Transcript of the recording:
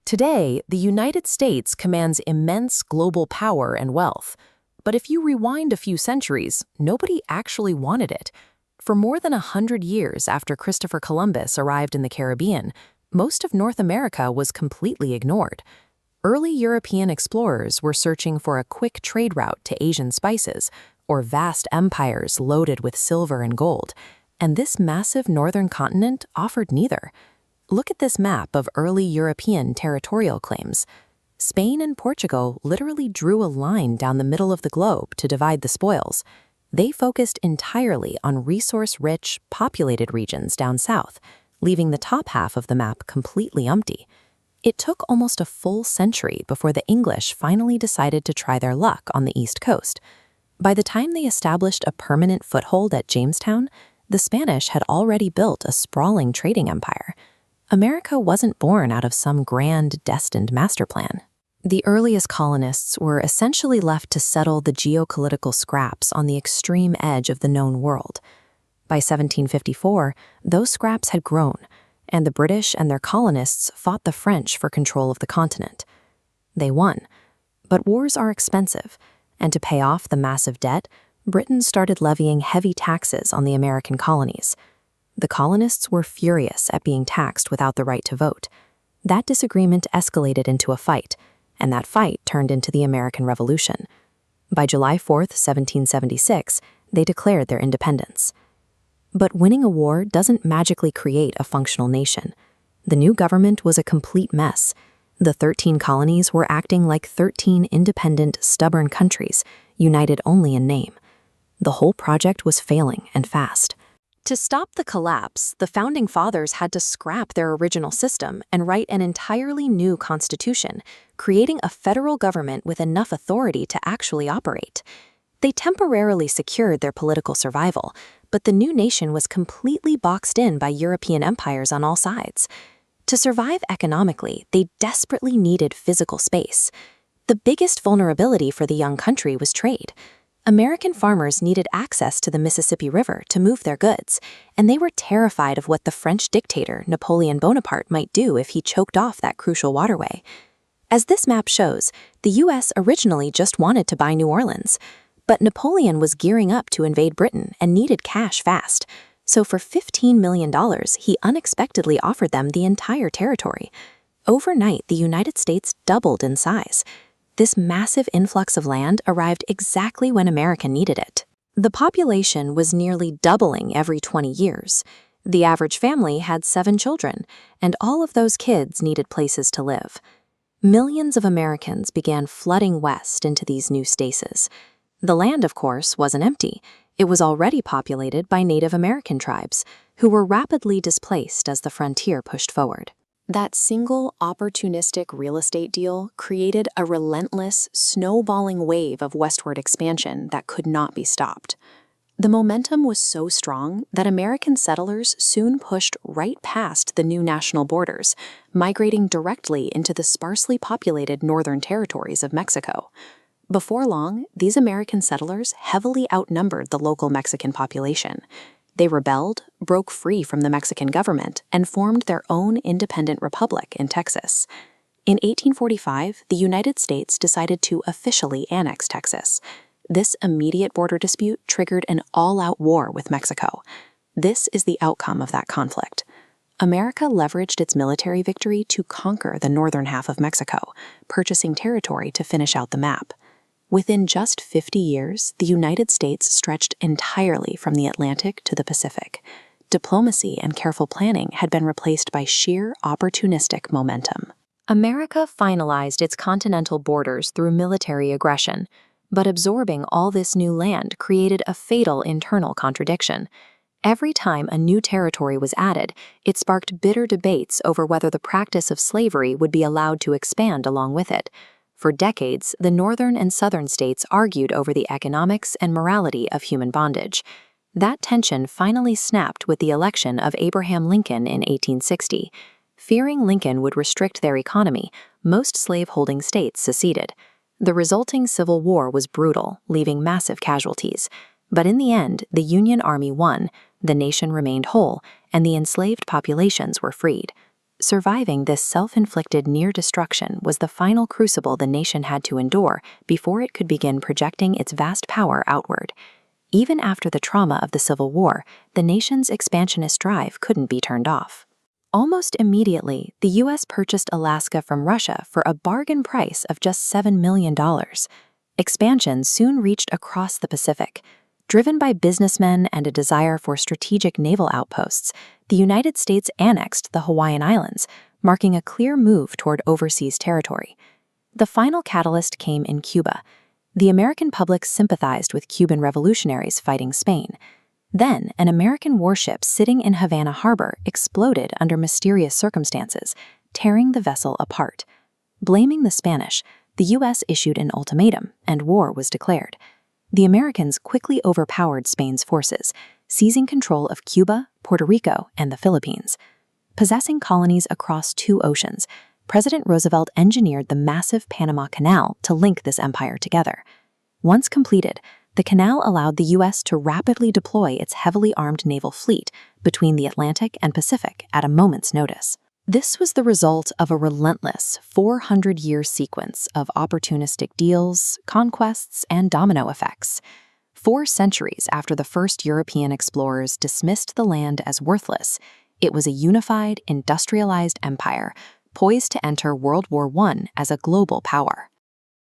Today, the United States commands immense global power and wealth. But if you rewind a few centuries, nobody actually wanted it. For more than 100 years after Christopher Columbus arrived in the Caribbean, most of North America was completely ignored. Early European explorers were searching for a quick trade route to Asian spices, or vast empires loaded with silver and gold, and this massive northern continent offered neither. Look at this map of early European territorial claims. Spain and Portugal literally drew a line down the middle of the globe to divide the spoils. They focused entirely on resource-rich, populated regions down south, leaving the top half of the map completely empty. It took almost a full century before the English finally decided to try their luck on the East Coast. By the time they established a permanent foothold at Jamestown, the Spanish had already built a sprawling trading empire. America wasn't born out of some grand, destined master plan. The earliest colonists were essentially left to settle the geopolitical scraps on the extreme edge of the known world. By 1754, those scraps had grown, and the British and their colonists fought the French for control of the continent. They won, but wars are expensive, and to pay off the massive debt, Britain started levying heavy taxes on the American colonies. The colonists were furious at being taxed without the right to vote. That disagreement escalated into a fight, and that fight turned into the American Revolution. By July 4th, 1776, they declared their independence. But winning a war doesn't magically create a functional nation. The new government was a complete mess. The 13 colonies were acting like 13 independent, stubborn countries, united only in name. The whole project was failing, and fast. To stop the collapse, the Founding Fathers had to scrap their original system and write an entirely new constitution, creating a federal government with enough authority to actually operate. They temporarily secured their political survival, but the new nation was completely boxed in by European empires on all sides. To survive economically, they desperately needed physical space. The biggest vulnerability for the young country was trade. American farmers needed access to the Mississippi River to move their goods, and they were terrified of what the French dictator Napoleon Bonaparte might do if he choked off that crucial waterway. As this map shows, the U.S. originally just wanted to buy New Orleans, but Napoleon was gearing up to invade Britain and needed cash fast, so for $15 million, he unexpectedly offered them the entire territory. Overnight, the United States doubled in size. This massive influx of land arrived exactly when America needed it. The population was nearly doubling every 20 years. The average family had 7 children, and all of those kids needed places to live. Millions of Americans began flooding west into these new stasis. The land, of course, wasn't empty. It was already populated by Native American tribes, who were rapidly displaced as the frontier pushed forward. That single opportunistic real estate deal created a relentless, snowballing wave of westward expansion that could not be stopped. The momentum was so strong that American settlers soon pushed right past the new national borders, migrating directly into the sparsely populated northern territories of Mexico. Before long, these American settlers heavily outnumbered the local Mexican population. They rebelled, broke free from the Mexican government, and formed their own independent republic in Texas. In 1845, the United States decided to officially annex Texas. This immediate border dispute triggered an all-out war with Mexico. This is the outcome of that conflict. America leveraged its military victory to conquer the northern half of Mexico, purchasing territory to finish out the map. Within just 50 years, the United States stretched entirely from the Atlantic to the Pacific. Diplomacy and careful planning had been replaced by sheer opportunistic momentum. America finalized its continental borders through military aggression, but absorbing all this new land created a fatal internal contradiction. Every time a new territory was added, it sparked bitter debates over whether the practice of slavery would be allowed to expand along with it. For decades, the northern and southern states argued over the economics and morality of human bondage. That tension finally snapped with the election of Abraham Lincoln in 1860. Fearing Lincoln would restrict their economy, most slave-holding states seceded. The resulting Civil War was brutal, leaving massive casualties. But in the end, the Union Army won, the nation remained whole, and the enslaved populations were freed. Surviving this self-inflicted near destruction was the final crucible the nation had to endure before it could begin projecting its vast power outward. Even after the trauma of the Civil War, the nation's expansionist drive couldn't be turned off. Almost immediately, the U.S. purchased Alaska from Russia for a bargain price of just $7 million. Expansion soon reached across the Pacific. Driven by businessmen and a desire for strategic naval outposts, the United States annexed the Hawaiian Islands, marking a clear move toward overseas territory. The final catalyst came in Cuba. The American public sympathized with Cuban revolutionaries fighting Spain. Then, an American warship sitting in Havana Harbor exploded under mysterious circumstances, tearing the vessel apart. Blaming the Spanish, the U.S. issued an ultimatum, and war was declared. The Americans quickly overpowered Spain's forces, seizing control of Cuba, Puerto Rico, and the Philippines. Possessing colonies across two oceans, President Roosevelt engineered the massive Panama Canal to link this empire together. Once completed, the canal allowed the U.S. to rapidly deploy its heavily armed naval fleet between the Atlantic and Pacific at a moment's notice. This was the result of a relentless 400-year sequence of opportunistic deals, conquests, and domino effects. 4 centuries after the first European explorers dismissed the land as worthless, it was a unified, industrialized empire, poised to enter World War I as a global power.